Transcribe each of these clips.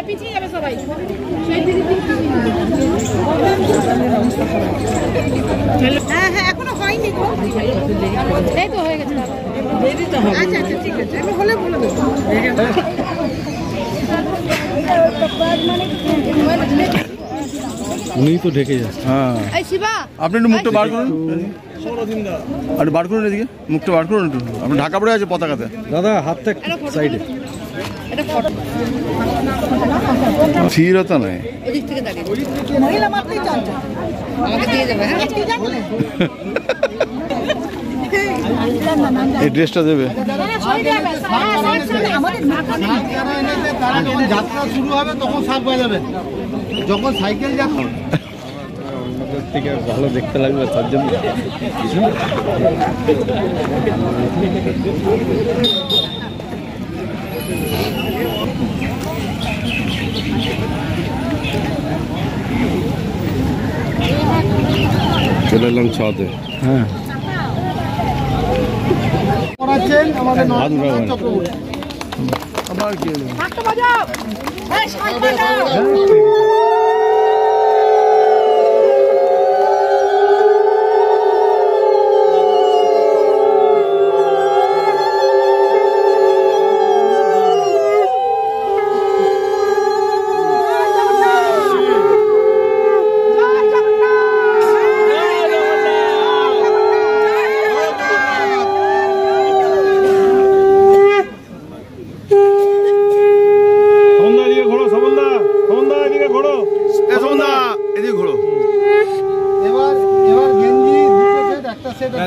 পিছিয়ে যাবে সবাই। হ্যাঁ এখনো হয়নি তো, এই তো হয়ে গেছে। আচ্ছা ঠিক আছে, আমি হলে বলে দেবো। উনি তো ঢেকে যাচ্ছে। হ্যাঁ আপনি একটু মুখটা বার করুন, একটু বার করুন এদিকে, মুখটা বার করুন একটু। আপনি ঢাকা পড়ে আছে পতাকাতে। দাদা হাতটা সাইডে, স্থিরতা নাই। এই ড্রেসটা দেবে। যাত্রা শুরু হবে তখন শাক বাজাবে, যখন সাইকেল যাবে থেকে ভালো দেখতে লাগবে তার জন্য। চলে এলাম ছাদে। হ্যাঁ আবার কি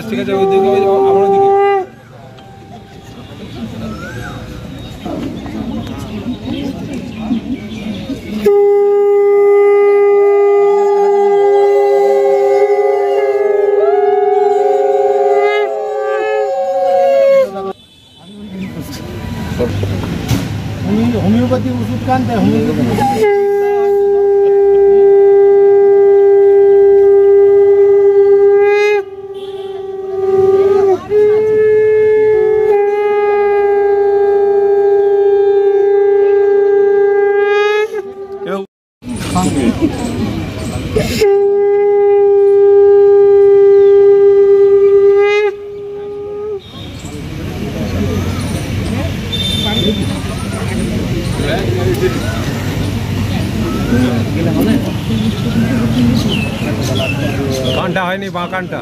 ঠিক আছে, ওইদিকে আমার দিকে হোমিওপ্যাথি ওষুধ খান, তাই হোমিওপ্যাথি কানটা হয়নি, বা কানটা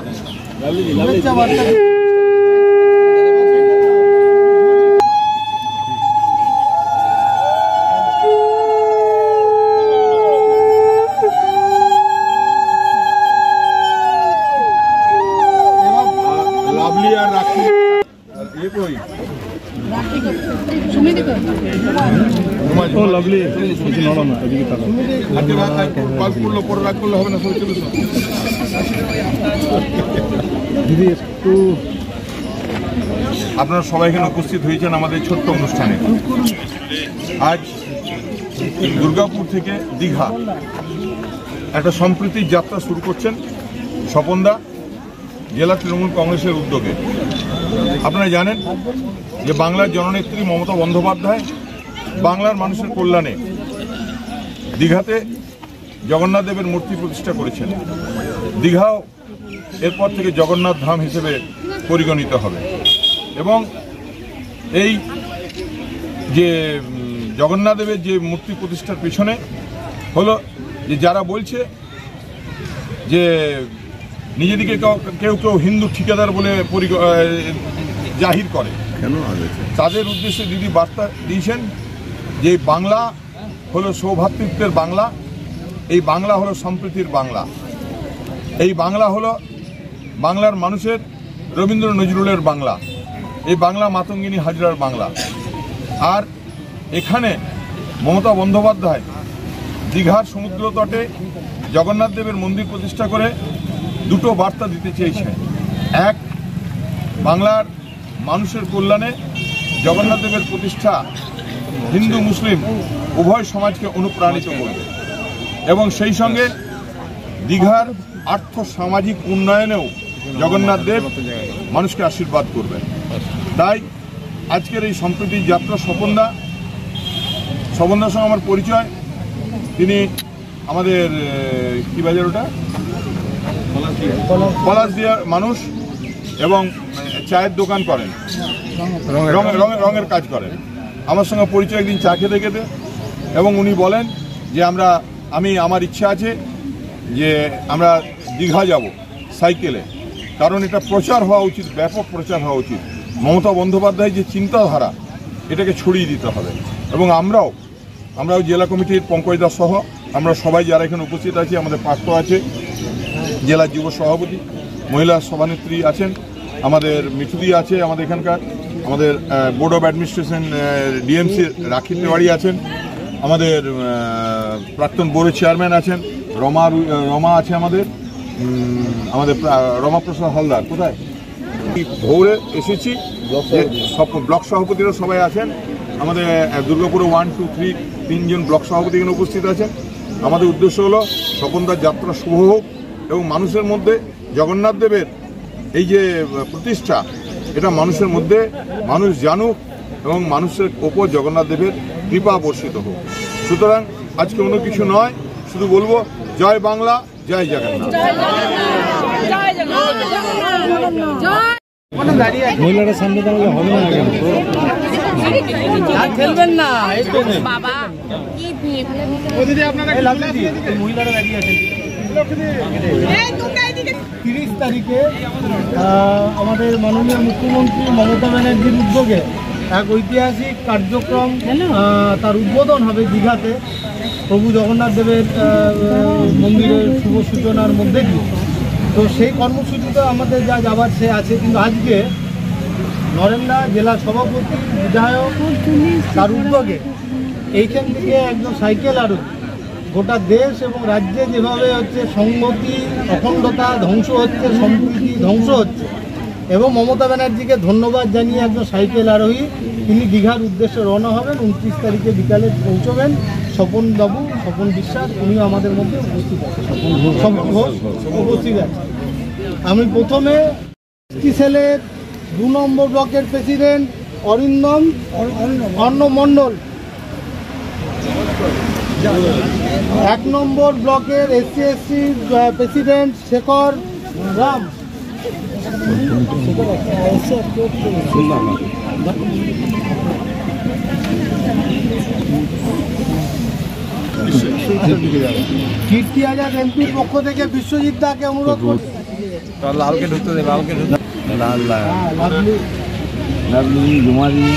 লাভলি আর রাখি লাভলি কিছু নরম না, এদিকে পরে রাগ করলে হবে না। দিদি একটু আপনারা সবাই এখানে উপস্থিত হয়েছেন আমাদের ছোট্ট অনুষ্ঠানে। আজ দুর্গাপুর থেকে দীঘা একটা সম্প্রীতির যাত্রা শুরু করছেন স্বপনদা, জেলা তৃণমূল কংগ্রেসের উদ্যোগে। আপনারা জানেন যে বাংলার জননেত্রী মমতা বন্দ্যোপাধ্যায় বাংলার মানুষের কল্যাণে দীঘাতে জগন্নাথ দেবের মূর্তি প্রতিষ্ঠা করেছেন। দীঘাও এরপর থেকে জগন্নাথ ধাম হিসেবে পরিগণিত হবে এবং এই যে জগন্নাথ দেবের যে মূর্তি প্রতিষ্ঠার পেছনে হলো যে যারা বলছে যে নিজেদিকে কেউ কেউ হিন্দু ঠিকাদার বলে জাহির করে, তাদের উদ্দেশ্যে দিদি বার্তা দিয়েছেন যে বাংলা হলো সৌভ্রাতৃত্বের বাংলা, এই বাংলা হলো সম্প্রীতির বাংলা, এই বাংলা হলো বাংলার মানুষের রবীন্দ্র নজরুলের বাংলা, এই বাংলা মাতঙ্গিনী হাজরার বাংলা। আর এখানে মমতা বন্দ্যোপাধ্যায় দীঘার সমুদ্র তটে জগন্নাথ দেবের মন্দির প্রতিষ্ঠা করে দুটো বার্তা দিতে চেয়েছে। এক, বাংলার মানুষের কল্যাণে জগন্নাথ দেবের প্রতিষ্ঠা হিন্দু মুসলিম উভয় সমাজকে অনুপ্রাণিত করবে এবং সেই সঙ্গে দীঘার আর্থ সামাজিক উন্নয়নেও জগন্নাথ দেব মানুষকে আশীর্বাদ করবেন। তাই আজকের এই সম্প্রীতির যাত্রা স্বপনদা স্বপনদার সঙ্গে আমার পরিচয়। তিনি আমাদের কি বাজার ওটা পলাশদিয়ার মানুষ এবং চায়ের দোকান করেন, রঙের কাজ করেন। আমার সঙ্গে পরিচয় একদিন চা খেতে খেতে, এবং উনি বলেন যে আমার ইচ্ছা আছে যে আমরা দীঘা যাব সাইকেলে, কারণ এটা প্রচার হওয়া উচিত, ব্যাপক প্রচার হওয়া উচিত। মমতা বন্দ্যোপাধ্যায়ের যে চিন্তাধারা এটাকে ছড়িয়ে দিতে হবে। এবং আমরাও জেলা কমিটির পঙ্কজ দাস সহ আমরা সবাই যারা এখানে উপস্থিত আছি, আমাদের পার্থ আছে, জেলার যুব সভাপতি, মহিলা সভানেত্রী আছেন, আমাদের মিঠুদি আছে, আমাদের বোর্ড অফ অ্যাডমিনিস্ট্রেশন ডিএমসি রাখি তেওয়ারি আছেন, আমাদের প্রাক্তন বোর্ডের চেয়ারম্যান আছেন, রমা আছে, আমাদের রমাপ্রসাদ হালদার কোথায় ভোরে এসেছি, ব্লক সভাপতিরা সবাই আছেন, আমাদের দুর্গাপুরে 1, 2, 3 তিনজন ব্লক সভাপতি এখানে উপস্থিত আছেন। আমাদের উদ্দেশ্য হলো স্বপনদার যাত্রা শুভ হোক এবং মানুষের মধ্যে জগন্নাথ দেবের এই যে প্রতিষ্ঠা, এটা মানুষের মধ্যে মানুষ জানুক এবং মানুষের ওপর জগন্নাথ দেবের কৃপা বর্ষিত হোক। সুতরাং আজকে অন্য কিছু নয়, শুধু বলবো জয় বাংলা, জয় জগন্নাথ। মহিলারা সামনে দাঁড়ালে হবে না, খেলবেন না বাবা। মহিলারা দাঁড়িয়ে আছেন। 30 তারিখে আমাদের মাননীয় মুখ্যমন্ত্রী মমতা ব্যানার্জির উদ্যোগে এক ঐতিহাসিক কার্যক্রম তার উদ্বোধন হবে দীঘাতে, প্রভু জগন্নাথ দেবের মন্দিরের শুভ সূচনার মধ্যে দিয়ে। তো সেই কর্মসূচিতে আমাদের যা যাবার সে আছে, কিন্তু আজকে নরেন্দা জেলা সভাপতি বিধায়ক তার উদ্যোগে এইখান থেকে একজন সাইকেল আরোহী গোটা দেশ এবং রাজ্যে যেভাবে হচ্ছে সংহতি, অখণ্ডতা ধ্বংস হচ্ছে, সম্প্রীতি ধ্বংস হচ্ছে, এবং মমতা ব্যানার্জিকে ধন্যবাদ জানিয়ে একজন সাইকেল আরোহী তিনি দীঘার উদ্দেশ্যে রওনা হবেন। 29 তারিখে বিকালে পৌঁছবেন। স্বপন বিশ্বাস উনিও আমাদের মধ্যে উপস্থিত আছেন, স্বপন ঘোষ উপস্থিত আছে। আমি প্রথমে সেলের 2 নম্বর ব্লকের প্রেসিডেন্ট অর্ণব মণ্ডল, 1 নম্বর ব্লকের SC/SC প্রেসিডেন্ট শেখর রাম, কীর্তি আজাদ এমপির পক্ষ থেকে বিশ্বজিৎ দাকে অনুরোধ করছি। লালকে ঢুকতে দে, লালকে ঢুকতে জমা দিয়ে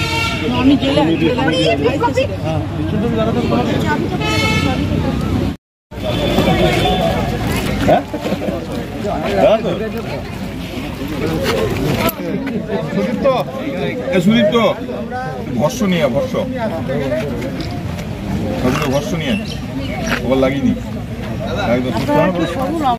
সুদীপ্ত ভস্য নিয়ে খবর লাগিয়ে নি একদম।